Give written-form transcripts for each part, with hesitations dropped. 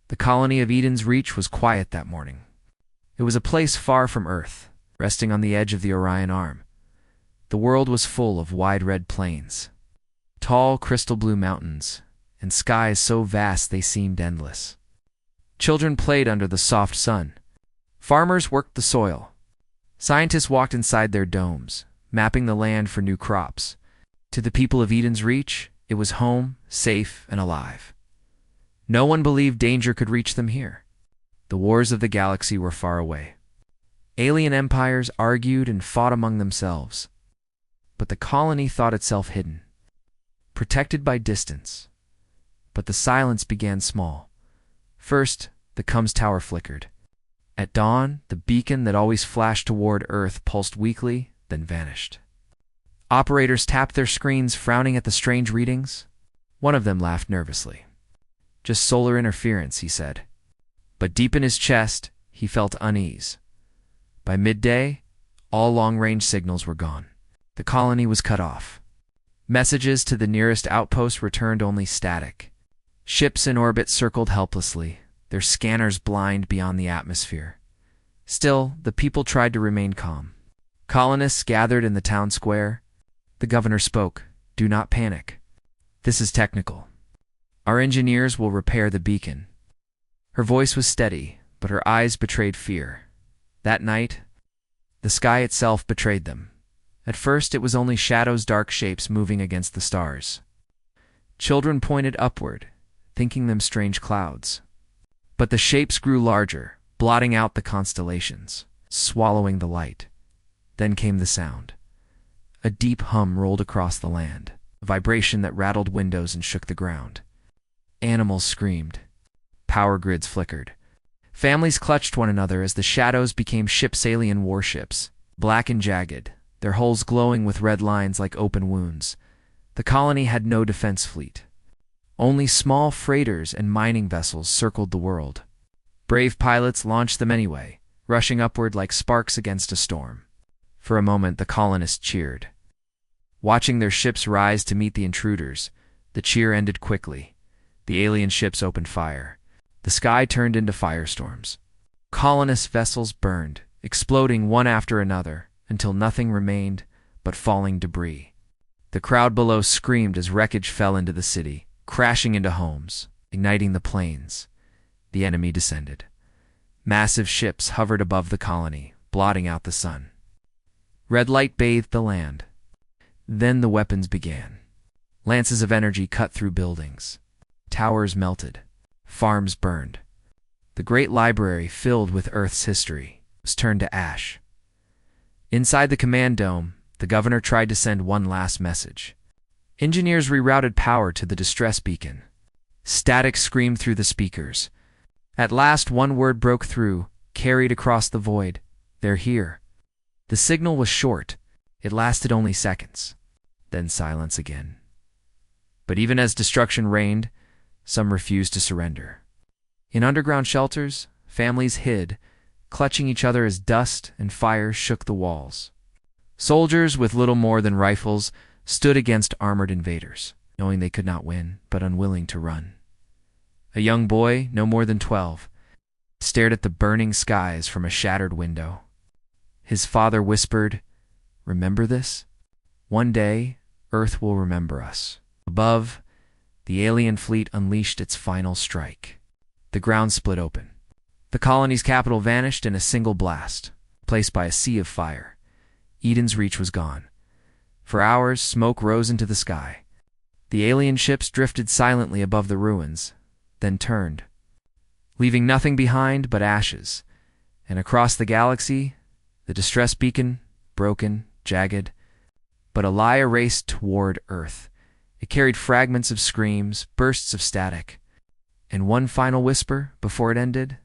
The colony of Eden's Reach was quiet that morning. It was a place far from Earth, resting on the edge of the Orion Arm. The world was full of wide red plains, tall crystal blue mountains, and skies so vast they seemed endless. Children played under the soft sun. Farmers worked the soil. Scientists walked inside their domes, mapping the land for new crops. To the people of Eden's Reach, it was home, safe, and alive. No one believed danger could reach them here. The wars of the galaxy were far away. Alien empires argued and fought among themselves. But the colony thought itself hidden, protected by distance. But the silence began small. First, the Cums Tower flickered. At dawn, the beacon that always flashed toward Earth pulsed weakly, then vanished. Operators tapped their screens, frowning at the strange readings. One of them laughed nervously. "Just solar interference," he said. But deep in his chest, he felt unease. By midday, all long-range signals were gone. The colony was cut off. Messages to the nearest outpost returned only static. Ships in orbit circled helplessly, their scanners blind beyond the atmosphere. Still, the people tried to remain calm. Colonists gathered in the town square. The governor spoke. "Do not panic. This is technical. Our engineers will repair the beacon." Her voice was steady, but her eyes betrayed fear. That night, the sky itself betrayed them. At first, it was only shadows, dark shapes moving against the stars. Children pointed upward, thinking them strange clouds. But the shapes grew larger, blotting out the constellations, swallowing the light. Then came the sound. A deep hum rolled across the land, a vibration that rattled windows and shook the ground. Animals screamed. Power grids flickered. Families clutched one another as the shadows became ships, alien warships, black and jagged, their hulls glowing with red lines like open wounds. The colony had no defense fleet. Only small freighters and mining vessels circled the world. Brave pilots launched them anyway, rushing upward like sparks against a storm. For a moment, the colonists cheered. Watching their ships rise to meet the intruders, the cheer ended quickly. The alien ships opened fire. The sky turned into firestorms. Colonist vessels burned, exploding one after another, until nothing remained but falling debris. The crowd below screamed as wreckage fell into the city, crashing into homes, igniting the plains. The enemy descended. Massive ships hovered above the colony, blotting out the sun. Red light bathed the land. Then the weapons began. Lances of energy cut through buildings. Towers melted. Farms burned. The great library, filled with Earth's history, was turned to ash. Inside the command dome, the governor tried to send one last message. Engineers rerouted power to the distress beacon. Static screamed through the speakers. At last, one word broke through, carried across the void. "They're here." The signal was short. It lasted only seconds. Then silence again. But even as destruction reigned, some refused to surrender. In underground shelters, families hid, clutching each other as dust and fire shook the walls. Soldiers with little more than rifles stood against armored invaders, knowing they could not win, but unwilling to run. A young boy, no more than 12, stared at the burning skies from a shattered window. His father whispered, "Remember this? One day, Earth will remember us." Above, the alien fleet unleashed its final strike. The ground split open. The colony's capital vanished in a single blast, replaced by a sea of fire. Eden's Reach was gone. For hours, smoke rose into the sky. The alien ships drifted silently above the ruins, then turned, leaving nothing behind but ashes. And across the galaxy, the distress beacon, broken, jagged, but a lie raced toward Earth. It carried fragments of screams, bursts of static, and one final whisper before it ended.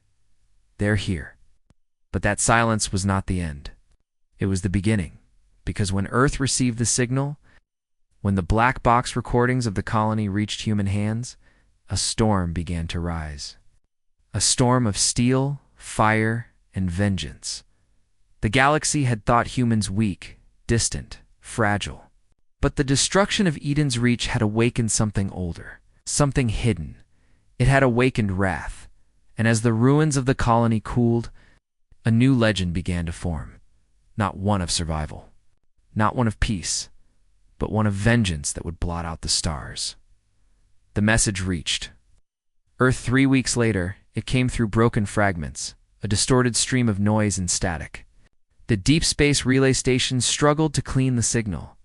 "They're here." But that silence was not the end. It was the beginning, because when Earth received the signal, when the black box recordings of the colony reached human hands, a storm began to rise. A storm of steel, fire, and vengeance. The galaxy had thought humans weak, distant, fragile. But the destruction of Eden's Reach had awakened something older, something hidden. It had awakened wrath, And as the ruins of the colony cooled, a new legend began to form. Not one of survival, not one of peace, but one of vengeance that would blot out the stars. The message reached Earth 3 weeks later. It came through broken fragments, a distorted stream of noise and static. The deep space relay station struggled to clean the signal.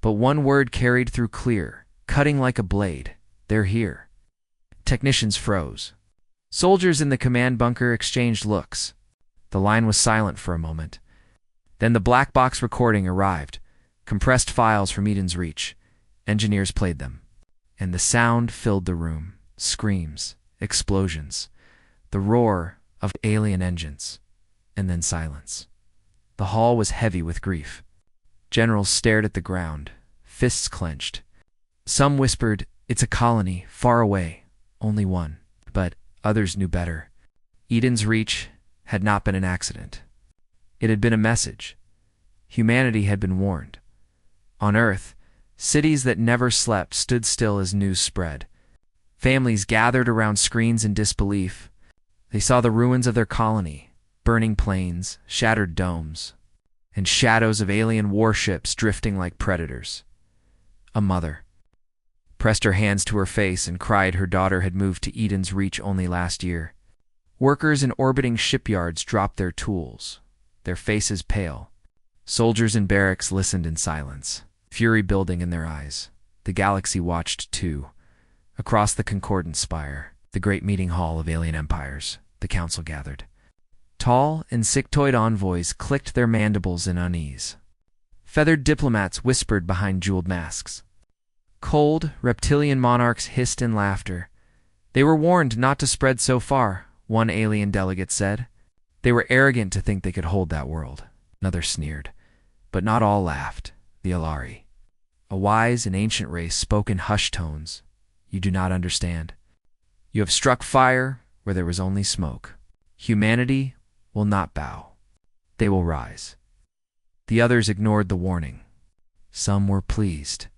But one word carried through clear, cutting like a blade. They're here. Technicians froze. Soldiers in the command bunker exchanged looks. The line was silent for a moment. Then the black box recording arrived, compressed files from Eden's Reach. Engineers played them. And the sound filled the room. Screams, explosions, the roar of alien engines, and then silence. The hall was heavy with grief. Generals stared at the ground, fists clenched. Some whispered, "It's a colony, far away, only one." But others knew better. Eden's Reach had not been an accident. It had been a message. Humanity had been warned. On Earth, cities that never slept stood still as news spread. Families gathered around screens in disbelief. They saw the ruins of their colony, burning planes, shattered domes, and shadows of alien warships drifting like predators. A mother pressed her hands to her face and cried her daughter had moved to Eden's Reach only last year. Workers in orbiting shipyards dropped their tools, their faces pale. Soldiers in barracks listened in silence, fury building in their eyes. The galaxy watched too. Across the Concordant Spire, the great meeting hall of alien empires, the council gathered. Tall, insectoid envoys clicked their mandibles in unease. Feathered diplomats whispered behind jeweled masks. Cold, reptilian monarchs hissed in laughter. They were warned not to spread so far, one alien delegate said. They were arrogant to think they could hold that world. Another sneered. But not all laughed. The Alari, a wise and ancient race, spoke in hushed tones. You do not understand. You have struck fire where there was only smoke. Humanity will not bow. They will rise. The others ignored the warning. Some were pleased.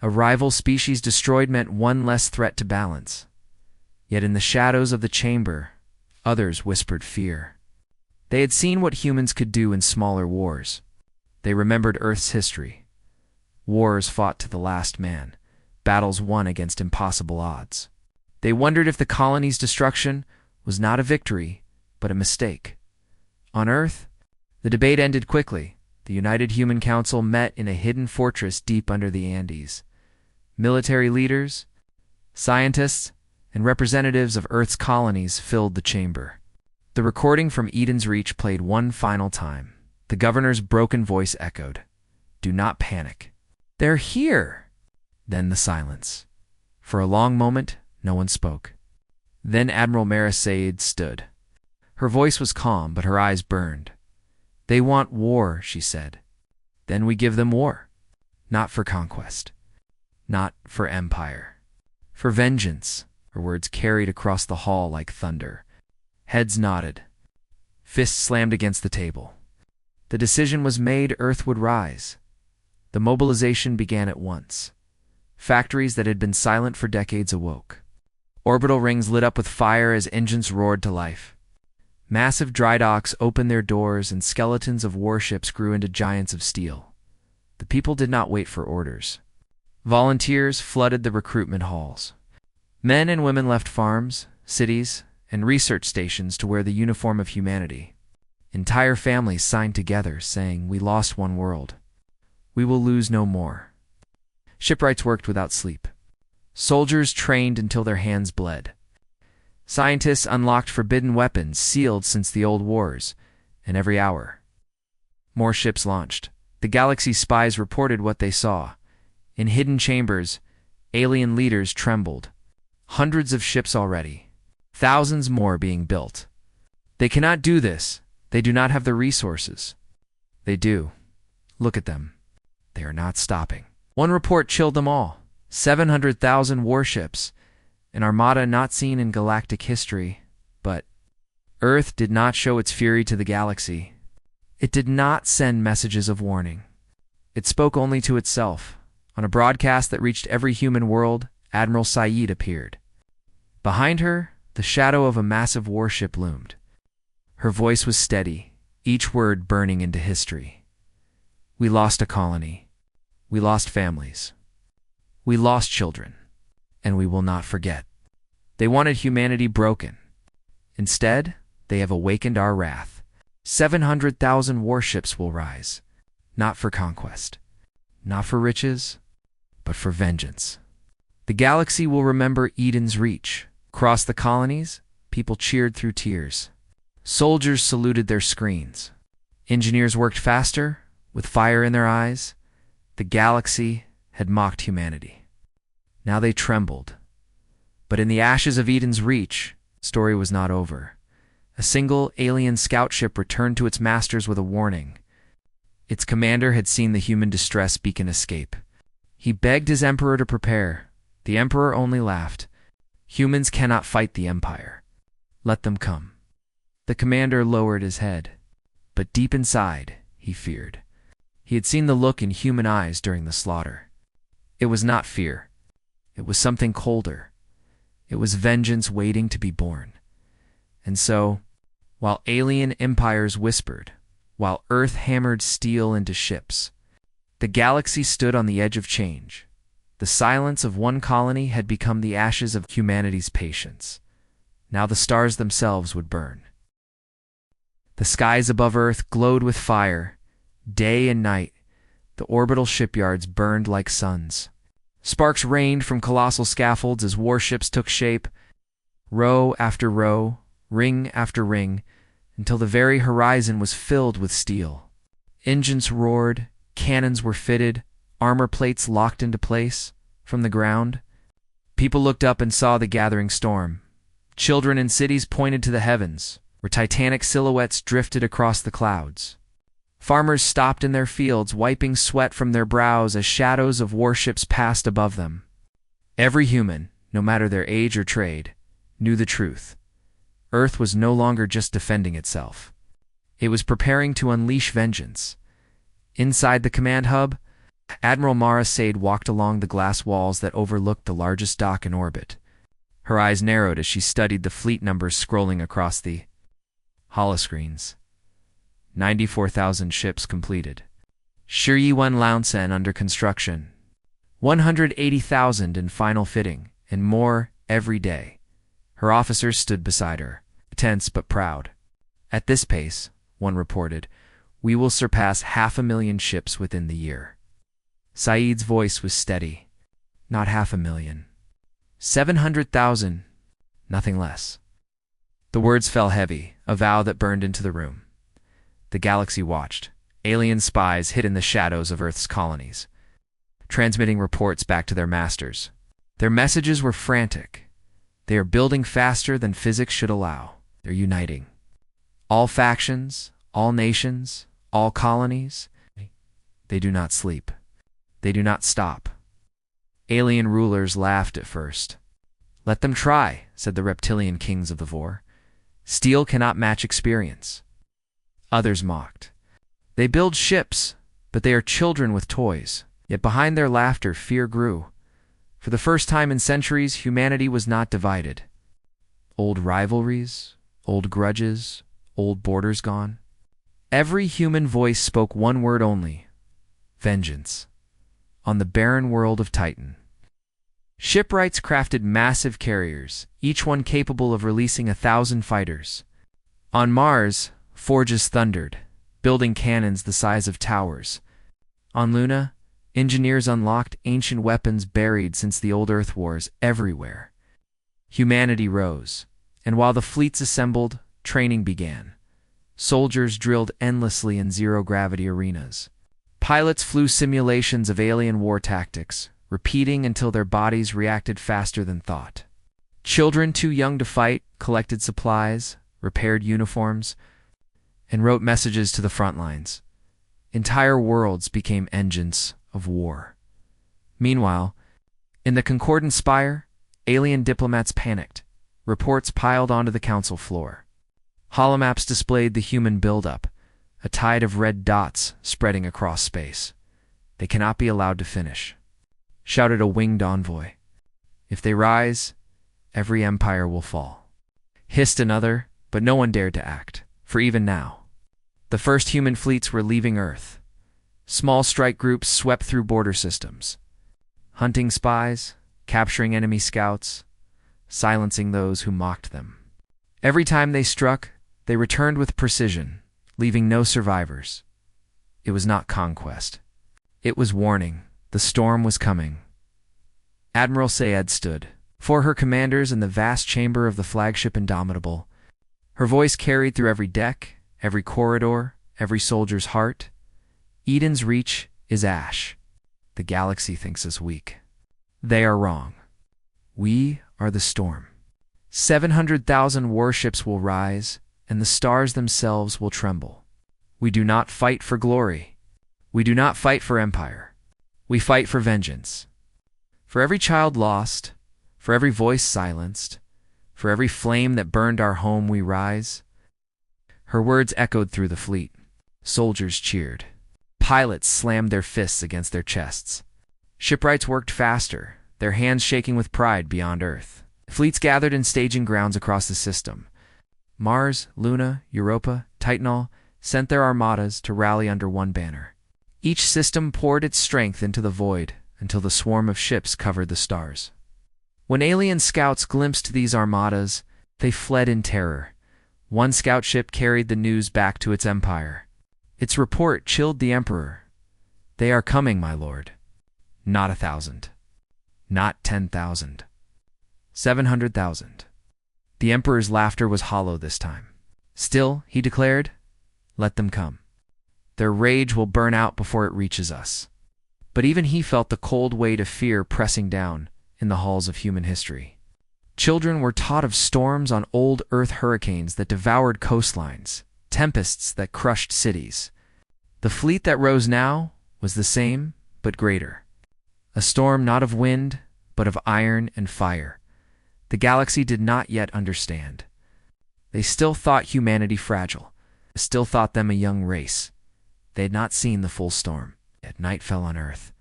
A rival species destroyed meant one less threat to balance. Yet in the shadows of the chamber, others whispered fear. They had seen what humans could do in smaller wars. They remembered Earth's history. Wars fought to the last man. Battles won against impossible odds. They wondered if the colony's destruction was not a victory, but a mistake. On Earth, the debate ended quickly. The United Human Council met in a hidden fortress deep under the Andes. Military leaders, scientists, and representatives of Earth's colonies filled the chamber. The recording from Eden's Reach played one final time. The governor's broken voice echoed, "Do not panic. They're here." Then the silence. For a long moment, no one spoke. Then Admiral Mara Said stood. Her voice was calm, but her eyes burned. "They want war," she said. "Then we give them war. Not for conquest. Not for empire. For vengeance." Her words carried across the hall like thunder. Heads nodded. Fists slammed against the table. The decision was made. Earth would rise. The mobilization began at once. Factories that had been silent for decades awoke. Orbital rings lit up with fire as engines roared to life. Massive dry docks opened their doors and skeletons of warships grew into giants of steel. The people did not wait for orders. Volunteers flooded the recruitment halls. Men and women left farms, cities, and research stations to wear the uniform of humanity. Entire families signed together, saying, "We lost one world. We will lose no more." Shipwrights worked without sleep. Soldiers trained until their hands bled. Scientists unlocked forbidden weapons sealed since the old wars, and every hour, more ships launched. The galaxy's spies reported what they saw. In hidden chambers, alien leaders trembled. Hundreds of ships already. Thousands more being built. They cannot do this. They do not have the resources. They do. Look at them. They are not stopping. One report chilled them all. 700,000 warships, an armada not seen in galactic history. But Earth did not show its fury to the galaxy. It did not send messages of warning. It spoke only to itself. On a broadcast that reached every human world, Admiral Said appeared. Behind her, the shadow of a massive warship loomed. Her voice was steady, each word burning into history. We lost a colony. We lost families. We lost children. And we will not forget. They wanted humanity broken. Instead, they have awakened our wrath. 700,000 warships will rise, not for conquest, not for riches, but for vengeance. The galaxy will remember Eden's reach. Across the colonies, people cheered through tears. Soldiers saluted their screens. Engineers worked faster, with fire in their eyes. The galaxy had mocked humanity. Now they trembled. But in the ashes of Eden's reach, the story was not over. A single alien scout ship returned to its masters with a warning. Its commander had seen the human distress beacon escape. He begged his emperor to prepare. The emperor only laughed. Humans cannot fight the Empire. Let them come. The commander lowered his head. But deep inside, he feared. He had seen the look in human eyes during the slaughter. It was not fear. It was something colder. It was vengeance waiting to be born. And so, while alien empires whispered, while Earth hammered steel into ships, the galaxy stood on the edge of change. The silence of one colony had become the ashes of humanity's patience. Now the stars themselves would burn. The skies above Earth glowed with fire. Day and night, the orbital shipyards burned like suns. Sparks rained from colossal scaffolds as warships took shape, row after row, ring after ring, until the very horizon was filled with steel. Engines roared, cannons were fitted, armor plates locked into place. From the ground, people looked up and saw the gathering storm. Children in cities pointed to the heavens, where titanic silhouettes drifted across the clouds. Farmers stopped in their fields, wiping sweat from their brows as shadows of warships passed above them. Every human, no matter their age or trade, knew the truth. Earth was no longer just defending itself. It was preparing to unleash vengeance. Inside the command hub, Admiral Mara Sade walked along the glass walls that overlooked the largest dock in orbit. Her eyes narrowed as she studied the fleet numbers scrolling across the holoscreens. 94,000 ships completed. Shiyi Wen Launsen under construction. 180,000 in final fitting, and more every day. Her officers stood beside her, tense but proud. At this pace, one reported, we will surpass 500,000 ships within the year. Saeed's voice was steady. Not 500,000. 700,000, nothing less. The words fell heavy, a vow that burned into the room. The galaxy watched, alien spies hid in the shadows of Earth's colonies, transmitting reports back to their masters. Their messages were frantic. They are building faster than physics should allow. They're uniting. All factions, all nations, all colonies, they do not sleep. They do not stop. Alien rulers laughed at first. Let them try, said the reptilian kings of the Vor. Steel cannot match experience. Others mocked. They build ships, but they are children with toys. Yet behind their laughter, fear grew. For the first time in centuries, humanity was not divided. Old rivalries, old grudges, old borders gone. Every human voice spoke one word only: vengeance. On the barren world of Titan. Shipwrights crafted massive carriers, each one capable of releasing 1,000 fighters. On Mars, forges thundered, building cannons the size of towers. On Luna, engineers unlocked ancient weapons buried since the old Earth wars everywhere. Humanity rose, and while the fleets assembled, training began. Soldiers drilled endlessly in zero-gravity arenas. Pilots flew simulations of alien war tactics, repeating until their bodies reacted faster than thought. Children too young to fight collected supplies, repaired uniforms, and wrote messages to the front lines. Entire worlds became engines of war. Meanwhile, in the Concordant Spire, alien diplomats panicked. Reports piled onto the council floor. Holomaps displayed the human buildup, a tide of red dots spreading across space. They cannot be allowed to finish, shouted a winged envoy. If they rise, every empire will fall. Hissed another, but no one dared to act, for even now, the first human fleets were leaving Earth. Small strike groups swept through border systems, hunting spies, capturing enemy scouts, silencing those who mocked them. Every time they struck, they returned with precision, leaving no survivors. It was not conquest. It was warning. The storm was coming. Admiral Sayed stood before her commanders in the vast chamber of the flagship Indomitable. Her voice carried through every deck, every corridor, every soldier's heart. Eden's reach is ash. The galaxy thinks us weak. They are wrong. We are the storm. 700,000 warships will rise, and the stars themselves will tremble. We do not fight for glory. We do not fight for empire. We fight for vengeance. For every child lost, for every voice silenced, for every flame that burned our home we rise. Her words echoed through the fleet. Soldiers cheered. Pilots slammed their fists against their chests. Shipwrights worked faster, their hands shaking with pride beyond Earth. Fleets gathered in staging grounds across the system. Mars, Luna, Europa, Titanal sent their armadas to rally under one banner. Each system poured its strength into the void until the swarm of ships covered the stars. When alien scouts glimpsed these armadas, they fled in terror. One scout ship carried the news back to its empire. Its report chilled the emperor. They are coming, my lord. Not 1,000. Not 10,000. 700,000. The emperor's laughter was hollow this time. Still, he declared, let them come. Their rage will burn out before it reaches us. But even he felt the cold weight of fear pressing down in the halls of human history. Children were taught of storms on old Earth hurricanes that devoured coastlines, tempests that crushed cities. The fleet that rose now was the same, but greater. A storm not of wind, but of iron and fire. The galaxy did not yet understand. They still thought humanity fragile, still thought them a young race. They had not seen the full storm. Yet night fell on Earth.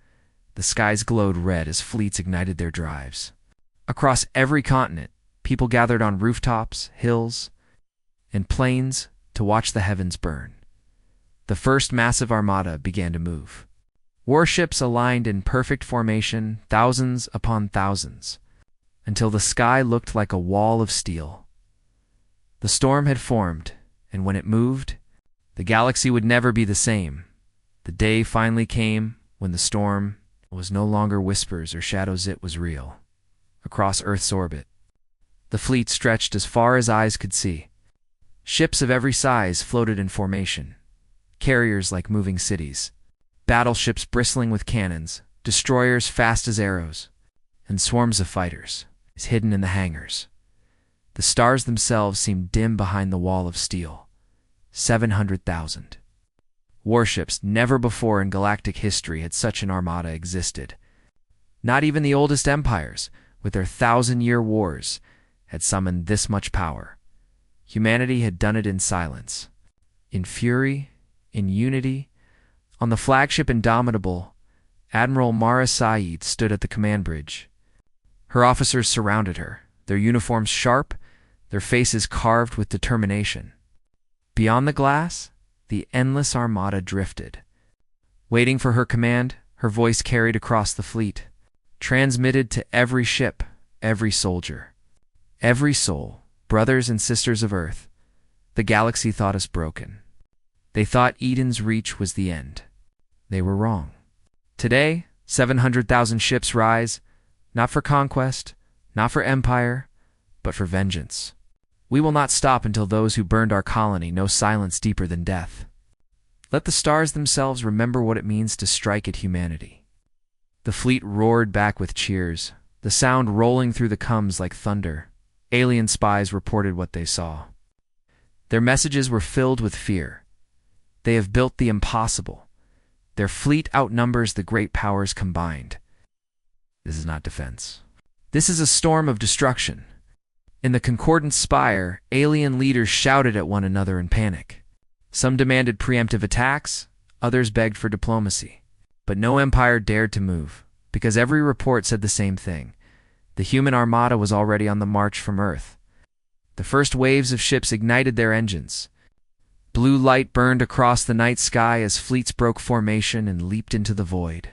The skies glowed red as fleets ignited their drives. Across every continent, people gathered on rooftops, hills, and plains to watch the heavens burn. The first massive armada began to move. Warships aligned in perfect formation, thousands upon thousands, until the sky looked like a wall of steel. The storm had formed, and when it moved, the galaxy would never be the same. The day finally came when the storm was no longer whispers or shadows, it was real. Across Earth's orbit, the fleet stretched as far as eyes could see. Ships of every size floated in formation, carriers like moving cities, battleships bristling with cannons, destroyers fast as arrows, and swarms of fighters hidden in the hangars. The stars themselves seemed dim behind the wall of steel. 700,000. Warships never before in galactic history had such an armada existed. Not even the oldest empires, with their 1,000-year wars, had summoned this much power. Humanity had done it in silence. In fury, in unity. On the flagship Indomitable, Admiral Mara Saeed stood at the command bridge. Her officers surrounded her, their uniforms sharp, their faces carved with determination. Beyond the glass, the endless armada drifted. Waiting for her command, her voice carried across the fleet, transmitted to every ship, every soldier, every soul, brothers and sisters of Earth. The galaxy thought us broken. They thought Eden's reach was the end. They were wrong. Today, 700,000 ships rise, not for conquest, not for empire, but for vengeance. We will not stop until those who burned our colony know silence deeper than death. Let the stars themselves remember what it means to strike at humanity. The fleet roared back with cheers, the sound rolling through the coms like thunder. Alien spies reported what they saw. Their messages were filled with fear. They have built the impossible. Their fleet outnumbers the great powers combined. This is not defense. This is a storm of destruction. In the Concordant Spire, alien leaders shouted at one another in panic. Some demanded preemptive attacks, others begged for diplomacy. But no empire dared to move, because every report said the same thing. The human armada was already on the march from Earth. The first waves of ships ignited their engines. Blue light burned across the night sky as fleets broke formation and leaped into the void.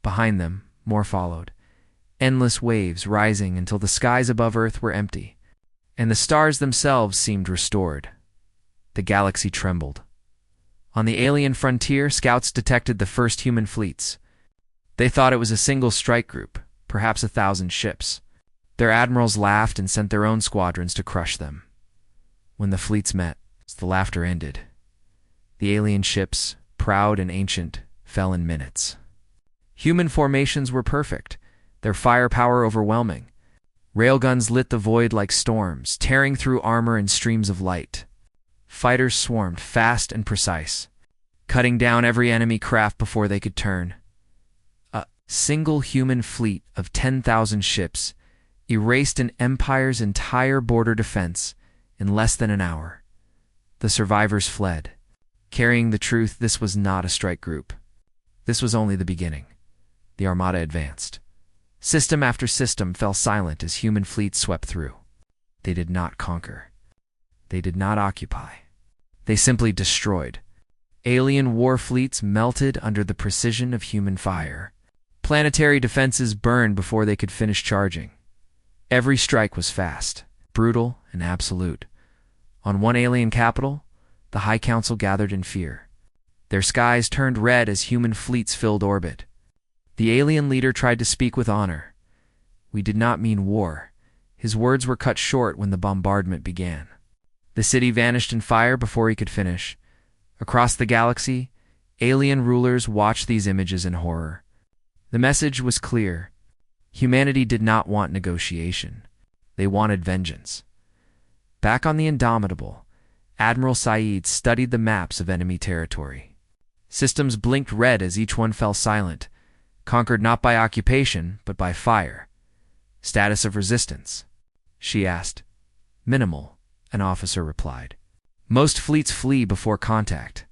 Behind them, more followed, endless waves rising until the skies above Earth were empty, and the stars themselves seemed restored. The galaxy trembled. On the alien frontier, scouts detected the first human fleets. They thought it was a single strike group, perhaps 1,000 ships. Their admirals laughed and sent their own squadrons to crush them. When the fleets met, the laughter ended. The alien ships, proud and ancient, fell in minutes. Human formations were perfect, their firepower overwhelming. Railguns lit the void like storms, tearing through armor in streams of light. Fighters swarmed, fast and precise, cutting down every enemy craft before they could turn. A single human fleet of 10,000 ships erased an empire's entire border defense in less than an hour. The survivors fled, carrying the truth this was not a strike group. This was only the beginning. The Armada advanced. System after system fell silent as human fleets swept through. They did not conquer. They did not occupy. They simply destroyed. Alien war fleets melted under the precision of human fire. Planetary defenses burned before they could finish charging. Every strike was fast, brutal, and absolute. On one alien capital, the High Council gathered in fear. Their skies turned red as human fleets filled orbit. The alien leader tried to speak with honor. We did not mean war. His words were cut short when the bombardment began. The city vanished in fire before he could finish. Across the galaxy, alien rulers watched these images in horror. The message was clear. Humanity did not want negotiation. They wanted vengeance. Back on the Indomitable, Admiral Saeed studied the maps of enemy territory. Systems blinked red as each one fell silent, conquered not by occupation, but by fire. Status of resistance? She asked. Minimal, an officer replied. Most fleets flee before contact.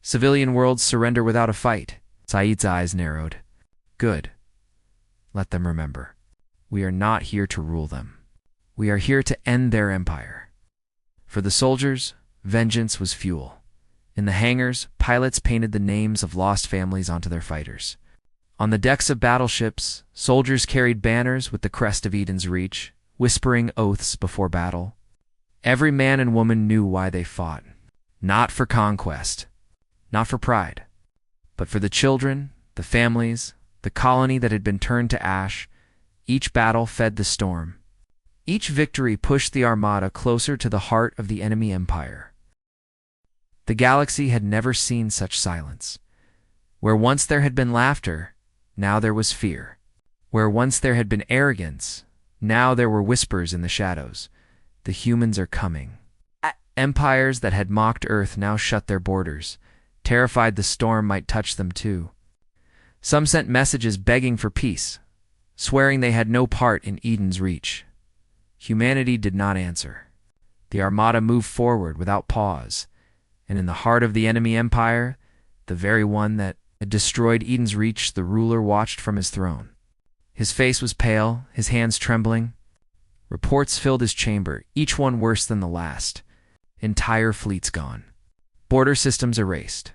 Civilian worlds surrender without a fight. Saeed's eyes narrowed. Good. Let them remember. We are not here to rule them. We are here to end their empire. For the soldiers, vengeance was fuel. In the hangars, pilots painted the names of lost families onto their fighters. On the decks of battleships, soldiers carried banners with the crest of Eden's Reach, whispering oaths before battle. Every man and woman knew why they fought. Not for conquest, not for pride, but for the children, the families, the colony that had been turned to ash. Each battle fed the storm. Each victory pushed the Armada closer to the heart of the enemy empire. The galaxy had never seen such silence. Where once there had been laughter, now there was fear. Where once there had been arrogance, now there were whispers in the shadows. The humans are coming. Empires that had mocked Earth now shut their borders, terrified the storm might touch them too. Some sent messages begging for peace, swearing they had no part in Eden's Reach. Humanity did not answer. The Armada moved forward without pause, and in the heart of the enemy empire, the very one that had destroyed Eden's Reach, the ruler watched from his throne. His face was pale, his hands trembling. Reports filled his chamber, each one worse than the last. Entire fleets gone. Border systems erased.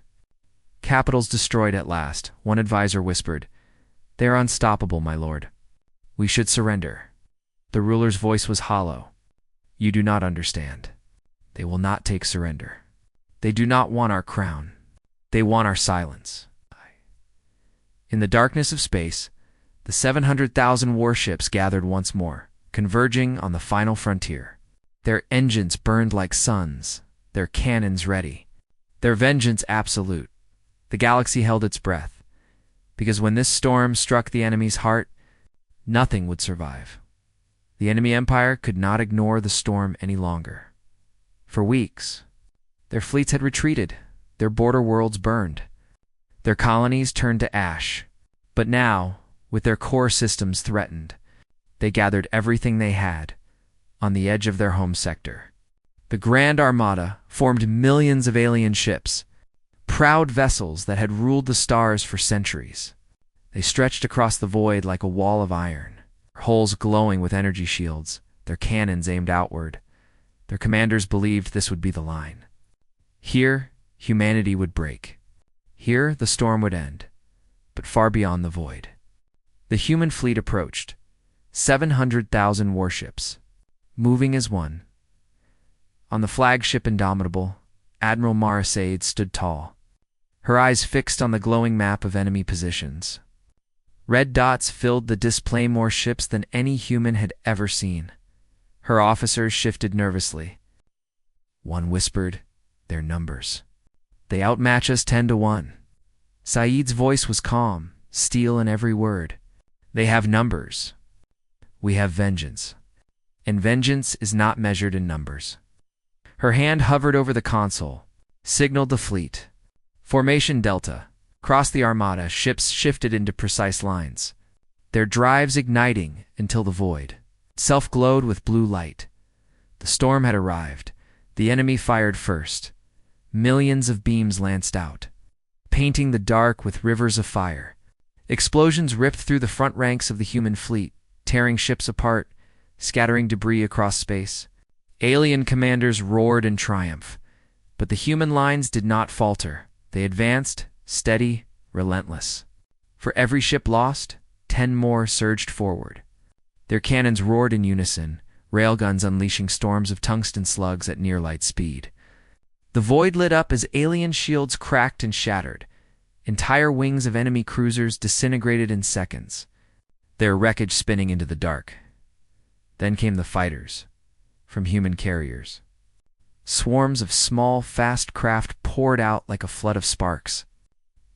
Capitals destroyed at last, one advisor whispered. They are unstoppable, my lord. We should surrender. The ruler's voice was hollow. You do not understand. They will not take surrender. They do not want our crown. They want our silence. In the darkness of space, the 700,000 warships gathered once more, converging on the final frontier. Their engines burned like suns, their cannons ready, their vengeance absolute. The galaxy held its breath, because when this storm struck the enemy's heart, nothing would survive. The enemy empire could not ignore the storm any longer. For weeks, their fleets had retreated, their border worlds burned, their colonies turned to ash. But now, with their core systems threatened, they gathered everything they had on the edge of their home sector. The Grand Armada formed millions of alien ships, proud vessels that had ruled the stars for centuries. They stretched across the void like a wall of iron, holes glowing with energy shields, their cannons aimed outward. Their commanders believed this would be the line. Here, humanity would break. Here, the storm would end, but far beyond the void. The human fleet approached, 700,000 warships, moving as one. On the flagship Indomitable, Admiral Mara Sade stood tall, her eyes fixed on the glowing map of enemy positions. Red dots filled the display, more ships than any human had ever seen. Her officers shifted nervously. One whispered, "Their numbers. They outmatch us 10-1. Saeed's voice was calm, steel in every word. They have numbers. We have vengeance. And vengeance is not measured in numbers." Her hand hovered over the console, signaled the fleet. Formation Delta. Across the armada, ships shifted into precise lines, their drives igniting until the void itself glowed with blue light. The storm had arrived. The enemy fired first. Millions of beams lanced out, painting the dark with rivers of fire. Explosions ripped through the front ranks of the human fleet, tearing ships apart, scattering debris across space. Alien commanders roared in triumph, but the human lines did not falter. They advanced, steady, relentless. For every ship lost, 10 more surged forward. Their cannons roared in unison, railguns unleashing storms of tungsten slugs at near-light speed. The void lit up as alien shields cracked and shattered. Entire wings of enemy cruisers disintegrated in seconds, their wreckage spinning into the dark. Then came the fighters, from human carriers. Swarms of small, fast craft poured out like a flood of sparks.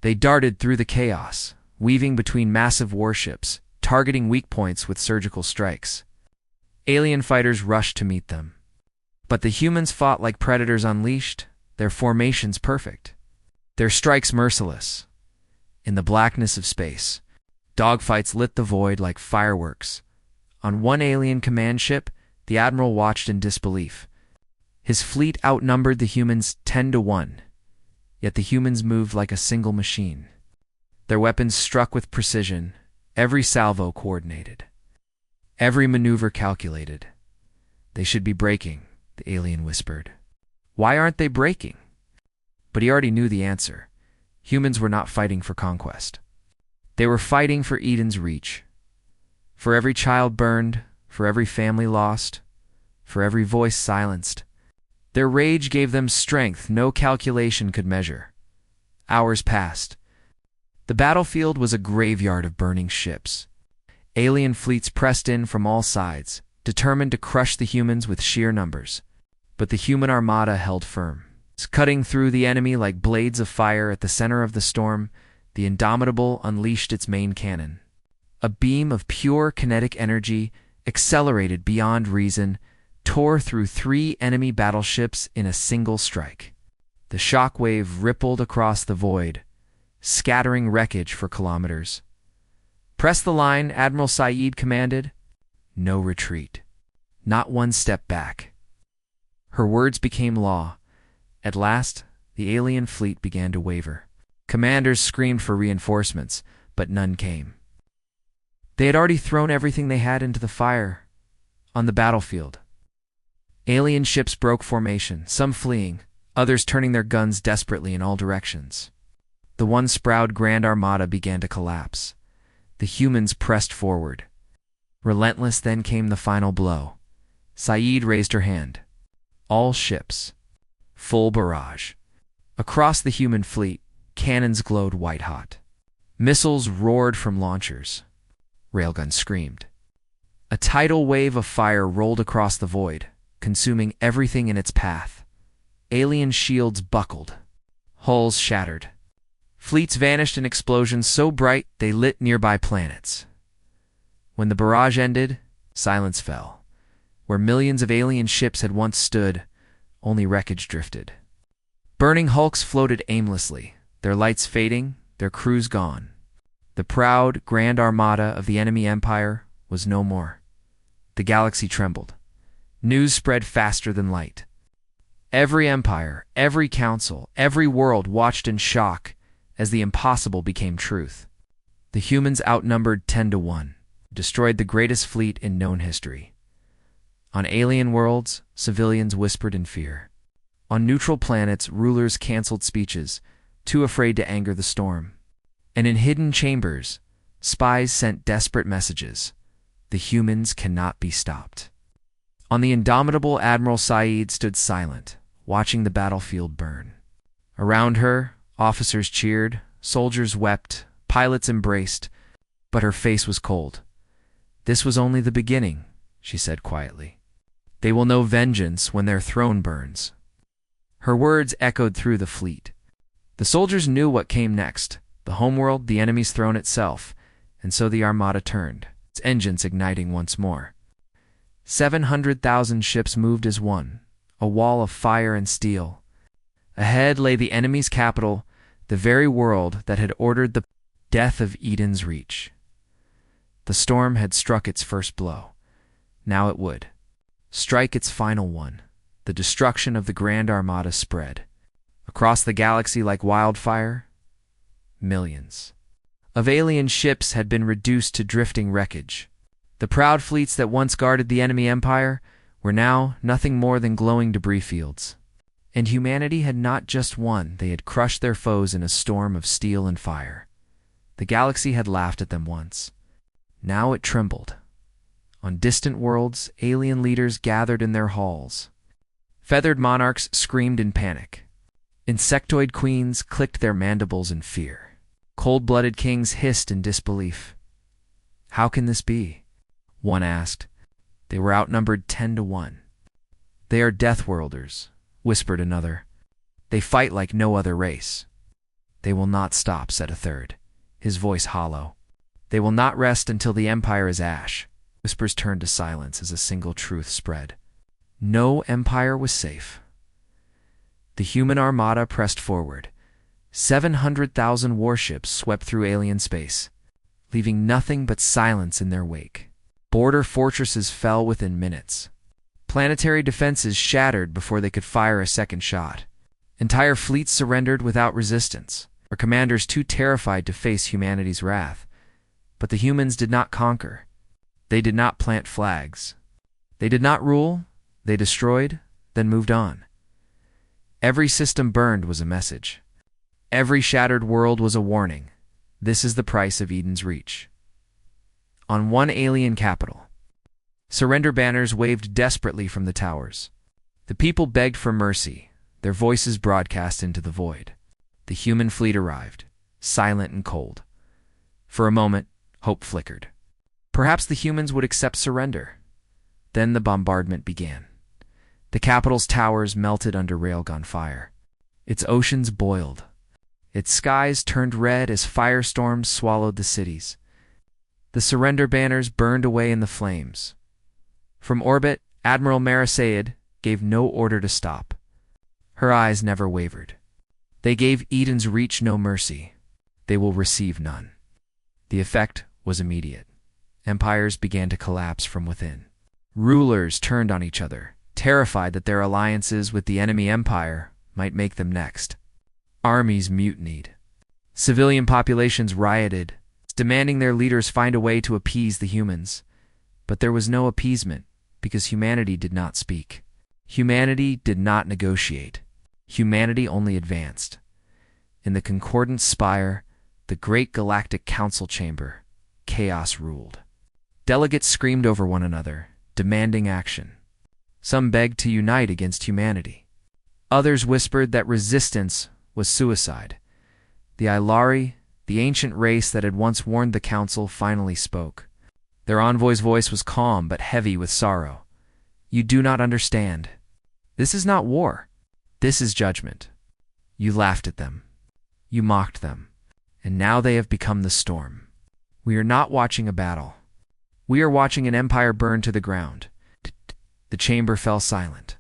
They darted through the chaos, weaving between massive warships, targeting weak points with surgical strikes. Alien fighters rushed to meet them. But the humans fought like predators unleashed, their formations perfect, their strikes merciless. In the blackness of space, dogfights lit the void like fireworks. On one alien command ship, the admiral watched in disbelief. His fleet outnumbered the humans 10-1, yet the humans moved like a single machine. Their weapons struck with precision, every salvo coordinated, every maneuver calculated. "They should be breaking," the alien whispered. "Why aren't they breaking?" But he already knew the answer. Humans were not fighting for conquest. They were fighting for Eden's reach. For every child burned, for every family lost, for every voice silenced. Their rage gave them strength no calculation could measure. Hours passed. The battlefield was a graveyard of burning ships. Alien fleets pressed in from all sides, determined to crush the humans with sheer numbers. But the human armada held firm. Cutting through the enemy like blades of fire at the center of the storm, the Indomitable unleashed its main cannon. A beam of pure kinetic energy, accelerated beyond reason, tore through 3 enemy battleships in a single strike. The shockwave rippled across the void, scattering wreckage for kilometers. "Press the line," Admiral Saeed commanded. No retreat. Not one step back. Her words became law. At last, the alien fleet began to waver. Commanders screamed for reinforcements, but none came. They had already thrown everything they had into the fire. On the battlefield, alien ships broke formation, some fleeing, others turning their guns desperately in all directions. The once-proud Grand Armada began to collapse. The humans pressed forward. Relentless, then came the final blow. Saeed raised her hand. All ships. Full barrage. Across the human fleet, cannons glowed white-hot. Missiles roared from launchers. Railguns screamed. A tidal wave of fire rolled across the void, consuming everything in its path. Alien shields buckled. Hulls shattered. Fleets vanished in explosions so bright they lit nearby planets. When the barrage ended, silence fell. Where millions of alien ships had once stood, only wreckage drifted. Burning hulks floated aimlessly, their lights fading, their crews gone. The proud, grand armada of the enemy empire was no more. The galaxy trembled. News spread faster than light. Every empire, every council, every world watched in shock as the impossible became truth. The humans outnumbered 10-1, destroyed the greatest fleet in known history. On alien worlds, civilians whispered in fear. On neutral planets, rulers canceled speeches, too afraid to anger the storm. And in hidden chambers, spies sent desperate messages. The humans cannot be stopped. On the indomitable Admiral Saeed stood silent, watching the battlefield burn. Around her, officers cheered, soldiers wept, pilots embraced, but her face was cold. "This was only the beginning," she said quietly. "They will know vengeance when their throne burns." Her words echoed through the fleet. The soldiers knew what came next: the homeworld, the enemy's throne itself, and so the armada turned, its engines igniting once more. 700,000 ships moved as one, a wall of fire and steel. Ahead lay the enemy's capital, the very world that had ordered the death of Eden's Reach. The storm had struck its first blow. Now it would strike its final one. The destruction of the Grand Armada spread. Across the galaxy like wildfire, millions of alien ships had been reduced to drifting wreckage. The proud fleets that once guarded the enemy empire were now nothing more than glowing debris fields. And humanity had not just won, they had crushed their foes in a storm of steel and fire. The galaxy had laughed at them once. Now it trembled. On distant worlds, alien leaders gathered in their halls. Feathered monarchs screamed in panic. Insectoid queens clicked their mandibles in fear. Cold-blooded kings hissed in disbelief. "How can this be?" one asked. "They were outnumbered 10-1. "They are Deathworlders," whispered another. "They fight like no other race." "They will not stop," said a third, his voice hollow. "They will not rest until the Empire is ash." Whispers turned to silence as a single truth spread. No empire was safe. The human armada pressed forward. 700,000 warships swept through alien space, leaving nothing but silence in their wake. Border fortresses fell within minutes. Planetary defenses shattered before they could fire a second shot. Entire fleets surrendered without resistance, or commanders too terrified to face humanity's wrath. But the humans did not conquer. They did not plant flags. They did not rule. They destroyed, then moved on. Every system burned was a message. Every shattered world was a warning. This is the price of Eden's Reach. On one alien capital, surrender banners waved desperately from the towers. The people begged for mercy, their voices broadcast into the void. The human fleet arrived, silent and cold. For a moment, hope flickered. Perhaps the humans would accept surrender. Then the bombardment began. The capital's towers melted under railgun fire. Its oceans boiled. Its skies turned red as firestorms swallowed the cities. The surrender banners burned away in the flames. From orbit, Admiral Marasaid gave no order to stop. Her eyes never wavered. They gave Eden's Reach no mercy. They will receive none. The effect was immediate. Empires began to collapse from within. Rulers turned on each other, terrified that their alliances with the enemy empire might make them next. Armies mutinied. Civilian populations rioted, demanding their leaders find a way to appease the humans. But there was no appeasement, because humanity did not speak. Humanity did not negotiate. Humanity only advanced. In the Concordant Spire, the great galactic council chamber, chaos ruled. Delegates screamed over one another, demanding action. Some begged to unite against humanity. Others whispered that resistance was suicide. The Ilari, the ancient race that had once warned the council, finally spoke. Their envoy's voice was calm but heavy with sorrow. "You do not understand. This is not war. This is judgment. You laughed at them. You mocked them. And now they have become the storm. We are not watching a battle. We are watching an empire burn to the ground." The chamber fell silent.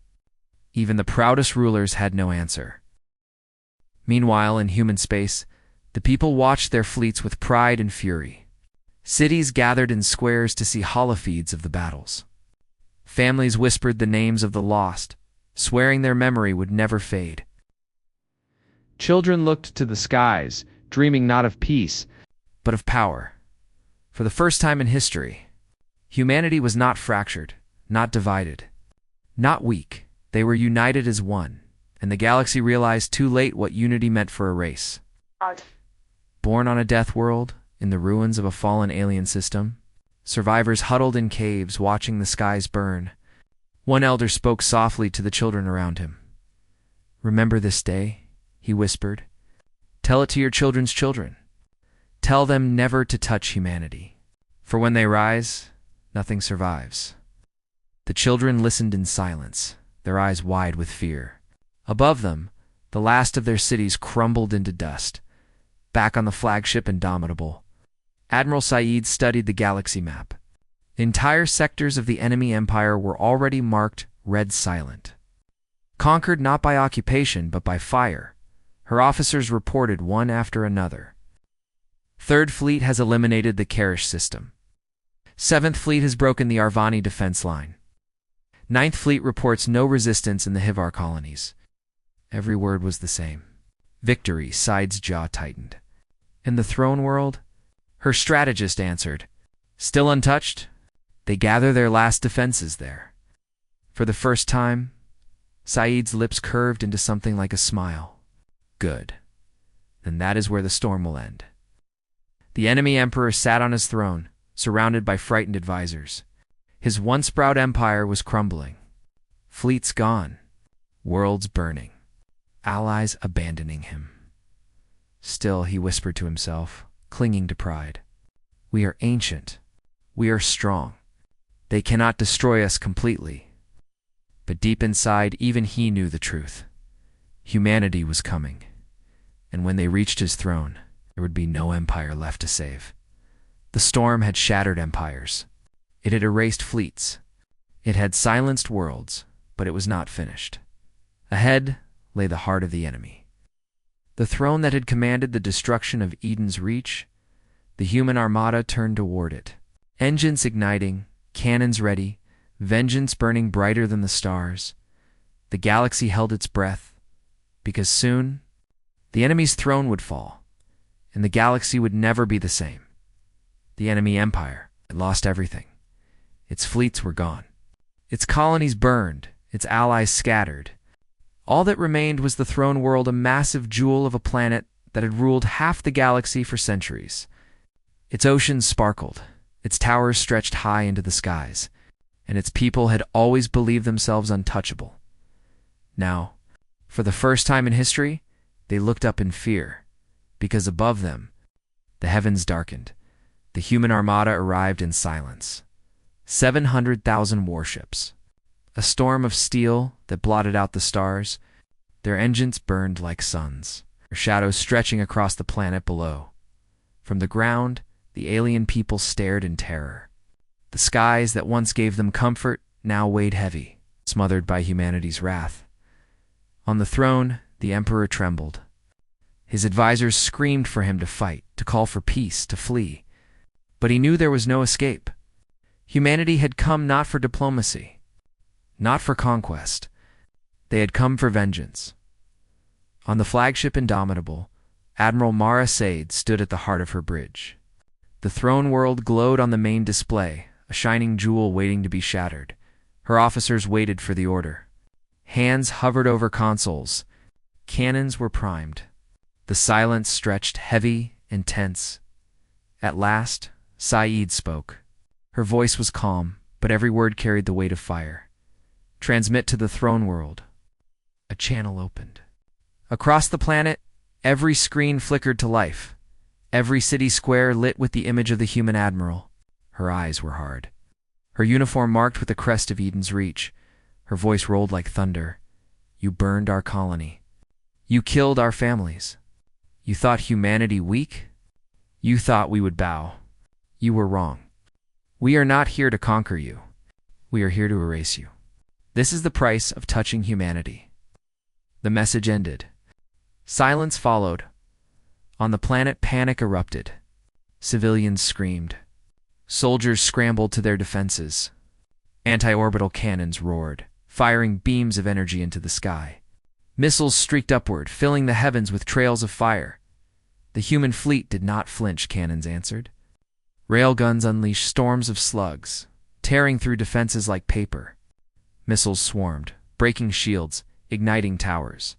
Even the proudest rulers had no answer. Meanwhile, in human space, the people watched their fleets with pride and fury. Cities gathered in squares to see holofeeds of the battles. Families whispered the names of the lost, swearing their memory would never fade. Children looked to the skies, dreaming not of peace, but of power. For the first time in history, humanity was not fractured. not divided. Not weak. They were united as one, and the galaxy realized too late what unity meant for a race. Born on a death world, in the ruins of a fallen alien system, survivors huddled in caves watching the skies burn. One elder spoke softly to the children around him. "Remember this day," he whispered. "Tell it to your children's children. Tell them never to touch humanity. For when they rise, nothing survives." The children listened in silence, their eyes wide with fear. Above them, the last of their cities crumbled into dust. Back on the flagship Indomitable, Admiral Saeed studied the galaxy map. Entire sectors of the enemy empire were already marked red silent. Conquered not by occupation but by fire, her officers reported one after another. Third Fleet has eliminated the Karish system. Seventh Fleet has broken the Arvani defense line. Ninth Fleet reports no resistance in the Hivar colonies. Every word was the same. Victory. Side's jaw tightened. In the throne world, her strategist answered, "Still untouched? They gather their last defenses there." For the first time, Saeed's lips curved into something like a smile. "Good. Then that is where the storm will end." The enemy emperor sat on his throne, surrounded by frightened advisors. His once proud empire was crumbling. Fleets gone, worlds burning, allies abandoning him. Still, he whispered to himself, clinging to pride, "We are ancient. We are strong. They cannot destroy us completely." But deep inside, even he knew the truth. Humanity was coming, and when they reached his throne, there would be no empire left to save. The storm had shattered empires. It had erased fleets. It had silenced worlds, but it was not finished. Ahead lay the heart of the enemy. The throne that had commanded the destruction of Eden's Reach. The human armada turned toward it. Engines igniting, cannons ready, vengeance burning brighter than the stars. The galaxy held its breath, because soon the enemy's throne would fall, and the galaxy would never be the same. The enemy empire had lost everything. Its fleets were gone. Its colonies burned, its allies scattered. All that remained was the throne world, a massive jewel of a planet that had ruled half the galaxy for centuries. Its oceans sparkled, its towers stretched high into the skies, and its people had always believed themselves untouchable. Now, for the first time in history, they looked up in fear, because above them, the heavens darkened. The human armada arrived in silence. 700,000 warships. A storm of steel that blotted out the stars. Their engines burned like suns, their shadows stretching across the planet below. From the ground, the alien people stared in terror. The skies that once gave them comfort now weighed heavy, smothered by humanity's wrath. On the throne, the emperor trembled. His advisors screamed for him to fight, to call for peace, to flee. But he knew there was no escape. Humanity had come not for diplomacy, not for conquest. They had come for vengeance. On the flagship Indomitable, Admiral Mara Said stood at the heart of her bridge. The throne world glowed on the main display, a shining jewel waiting to be shattered. Her officers waited for the order. Hands hovered over consoles. Cannons were primed. The silence stretched heavy and tense. At last, Saeed spoke. Her voice was calm, but every word carried the weight of fire. "Transmit to the throne world." A channel opened. Across the planet, every screen flickered to life. Every city square lit with the image of the human admiral. Her eyes were hard. Her uniform marked with the crest of Eden's Reach. Her voice rolled like thunder. "You burned our colony. You killed our families. You thought humanity weak? You thought we would bow. You were wrong. We are not here to conquer you. We are here to erase you. This is the price of touching humanity." The message ended. Silence followed. On the planet, panic erupted. Civilians screamed. Soldiers scrambled to their defenses. Anti-orbital cannons roared, firing beams of energy into the sky. Missiles streaked upward, filling the heavens with trails of fire. The human fleet did not flinch, cannons answered. Railguns unleashed storms of slugs. tearing through defenses like paper. Missiles swarmed, breaking shields, igniting towers.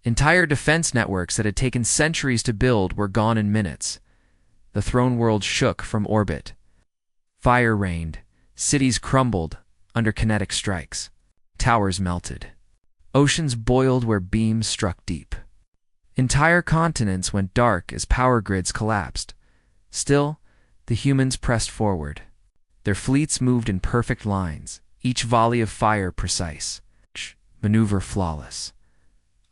Entire defense networks that had taken centuries to build were gone in minutes. The throne world shook from orbit. Fire rained. Cities crumbled under kinetic strikes. Towers melted. Oceans boiled where beams struck deep. Entire continents went dark as power grids collapsed. Still, the humans pressed forward. Their fleets moved in perfect lines, each volley of fire precise, maneuver flawless.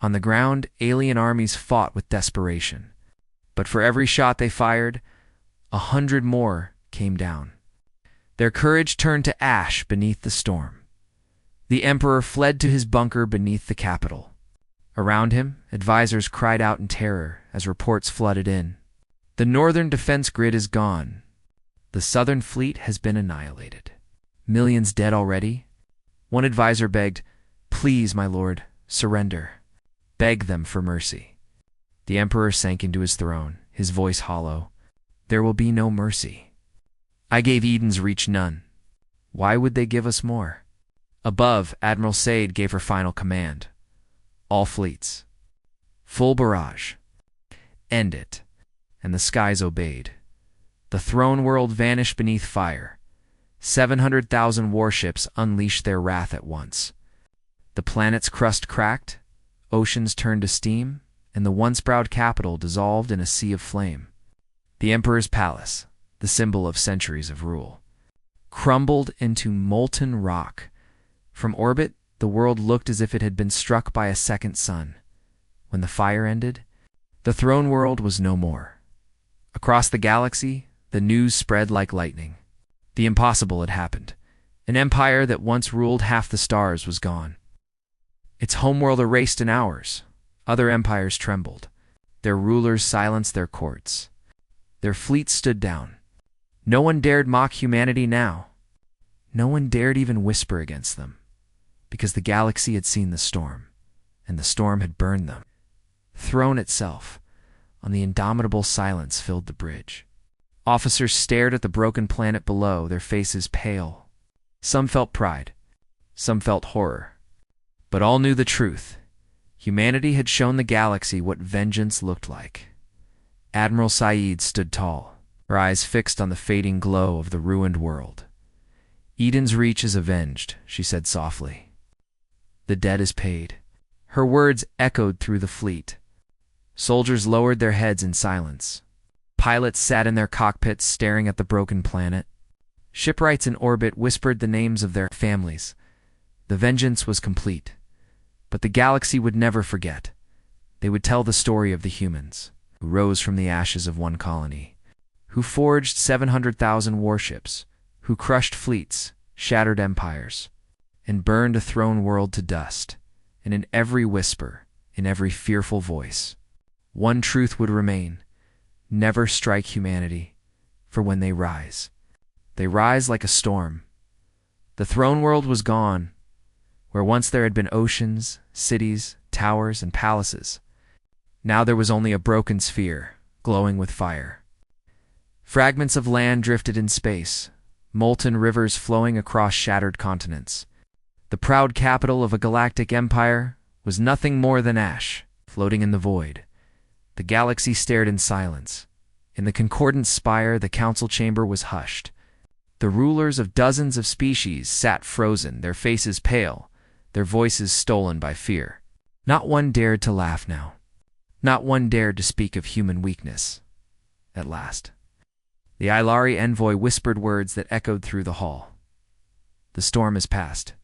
On the ground, alien armies fought with desperation. But for every shot they fired, 100 more came down. Their courage turned to ash beneath the storm. The Emperor fled to his bunker beneath the capital. Around him, advisors cried out in terror as reports flooded in. The northern defense grid is gone. The southern fleet has been annihilated. Millions dead already? One advisor begged, "Please, my lord, surrender." Beg them for mercy. The Emperor sank into his throne, his voice hollow. "There will be no mercy. I gave Eden's Reach none. Why would they give us more?" Above, Admiral Said gave her final command. "All fleets. Full barrage. End it." And the skies obeyed. The throne world vanished beneath fire. 700,000 warships unleashed their wrath at once. The planet's crust cracked, oceans turned to steam, and the once-proud capital dissolved in a sea of flame. The Emperor's palace, the symbol of centuries of rule, crumbled into molten rock. From orbit, the world looked as if it had been struck by a second sun. When the fire ended, the throne world was no more. Across the galaxy, the news spread like lightning. The impossible had happened. An empire that once ruled half the stars was gone. Its homeworld erased in hours. Other empires trembled. Their rulers silenced their courts. Their fleets stood down. No one dared mock humanity now. No one dared even whisper against them, because the galaxy had seen the storm, and the storm had burned them. Throne itself, on the indomitable silence, filled the bridge. Officers stared at the broken planet below, their faces pale. Some felt pride. Some felt horror. But all knew the truth. Humanity had shown the galaxy what vengeance looked like. Admiral Said stood tall, her eyes fixed on the fading glow of the ruined world. "Eden's Reach is avenged," she said softly. "The debt is paid." Her words echoed through the fleet. Soldiers lowered their heads in silence. Pilots sat in their cockpits staring at the broken planet. Shipwrights in orbit whispered the names of their families. The vengeance was complete. But the galaxy would never forget. They would tell the story of the humans, who rose from the ashes of one colony, who forged 700,000 warships, who crushed fleets, shattered empires, and burned a throne world to dust. And in every whisper, in every fearful voice, one truth would remain: never strike humanity, for when they rise like a storm. The throne world was gone, where once there had been oceans, cities, towers, and palaces. Now there was only a broken sphere, glowing with fire. Fragments of land drifted in space, molten rivers flowing across shattered continents. The proud capital of a galactic empire was nothing more than ash, floating in the void. The galaxy stared in silence. In the concordant spire, the council chamber was hushed. The rulers of dozens of species sat frozen, their faces pale, their voices stolen by fear. Not one dared to laugh now. Not one dared to speak of human weakness. At last, the Ilari envoy whispered words that echoed through the hall. "The storm is past,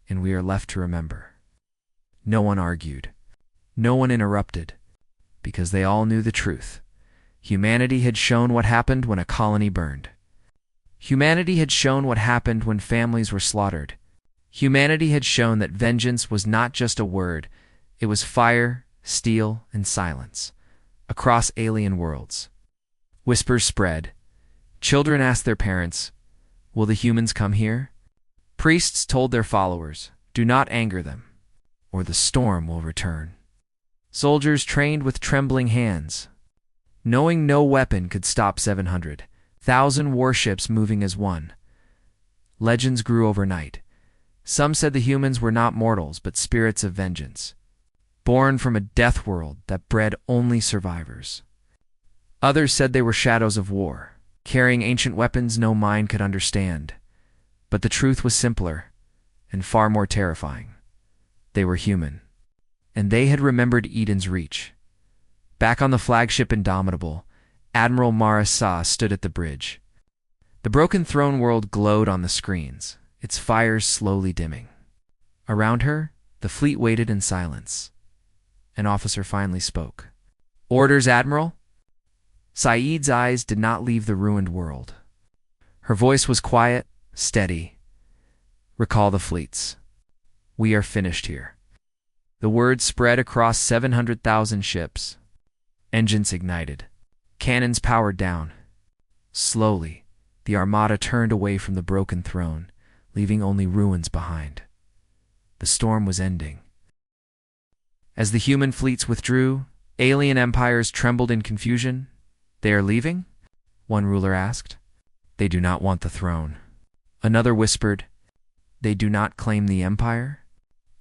and we are left to remember." No one argued. No one interrupted, because they all knew the truth. Humanity had shown what happened when a colony burned. Humanity had shown what happened when families were slaughtered. Humanity had shown that vengeance was not just a word, it was fire, steel, and silence. Across alien worlds, whispers spread. Children asked their parents, "Will the humans come here?" Priests told their followers, "Do not anger them, or the storm will return." Soldiers trained with trembling hands, knowing no weapon could stop 700,000 warships moving as one. Legends grew overnight. Some said the humans were not mortals, but spirits of vengeance, born from a death world that bred only survivors. Others said they were shadows of war, carrying ancient weapons no mind could understand. But the truth was simpler and far more terrifying. They were human, and they had remembered Eden's Reach. Back on the flagship Indomitable, Admiral Mara Sa stood at the bridge. The broken throne world glowed on the screens, its fires slowly dimming. Around her, the fleet waited in silence. An officer finally spoke. "Orders, Admiral?" Saeed's eyes did not leave the ruined world. Her voice was quiet, steady. "Recall the fleets. We are finished here." The word spread across 700,000 ships. Engines ignited. Cannons powered down. Slowly, the armada turned away from the broken throne, leaving only ruins behind. The storm was ending. As the human fleets withdrew, alien empires trembled in confusion. "They are leaving?" one ruler asked. "They do not want the throne." Another whispered, "They do not claim the empire?"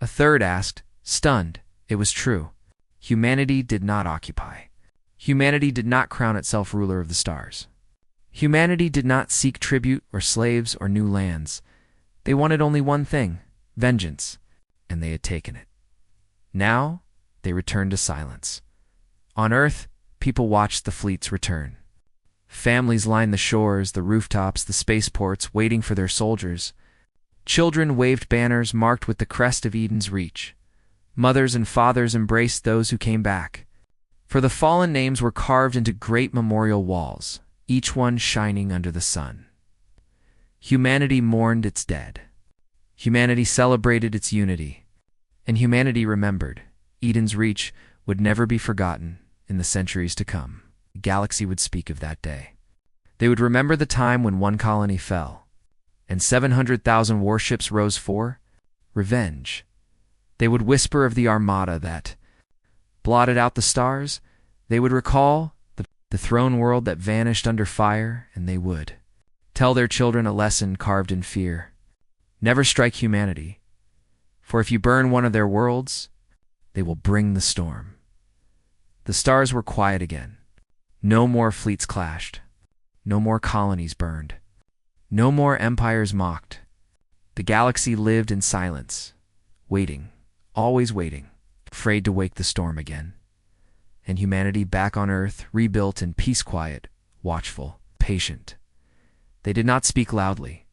A third asked, stunned. It was true. Humanity did not occupy. Humanity did not crown itself ruler of the stars. Humanity did not seek tribute or slaves or new lands. They wanted only one thing, vengeance, and they had taken it. Now, they returned to silence. On Earth, people watched the fleets return. Families lined the shores, the rooftops, the spaceports, waiting for their soldiers. Children waved banners marked with the crest of Eden's Reach. Mothers and fathers embraced those who came back. For the fallen names were carved into great memorial walls, each one shining under the sun. Humanity mourned its dead. Humanity celebrated its unity. And humanity remembered Eden's Reach would never be forgotten in the centuries to come. The galaxy would speak of that day. They would remember the time when one colony fell, and 700,000 warships rose for revenge. They would whisper of the armada that blotted out the stars. They would recall the throne world that vanished under fire, and they would tell their children a lesson carved in fear. Never strike humanity, for if you burn one of their worlds, they will bring the storm. The stars were quiet again. No more fleets clashed. No more colonies burned. No more empires mocked. The galaxy lived in silence, waiting, always waiting, afraid to wake the storm again. And humanity back on Earth, rebuilt in peace, quiet, watchful, patient. They did not speak loudly.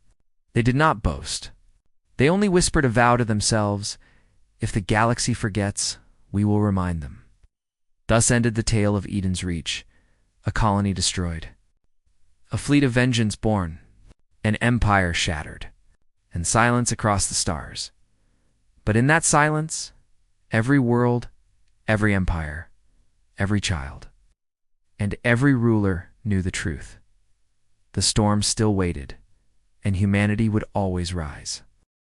They did not boast. They only whispered a vow to themselves, "If the galaxy forgets, we will remind them." Thus ended the tale of Eden's Reach, a colony destroyed, a fleet of vengeance born, an empire shattered, and silence across the stars. But in that silence, every world, every empire, every child, and every ruler knew the truth. The storm still waited, and humanity would always rise.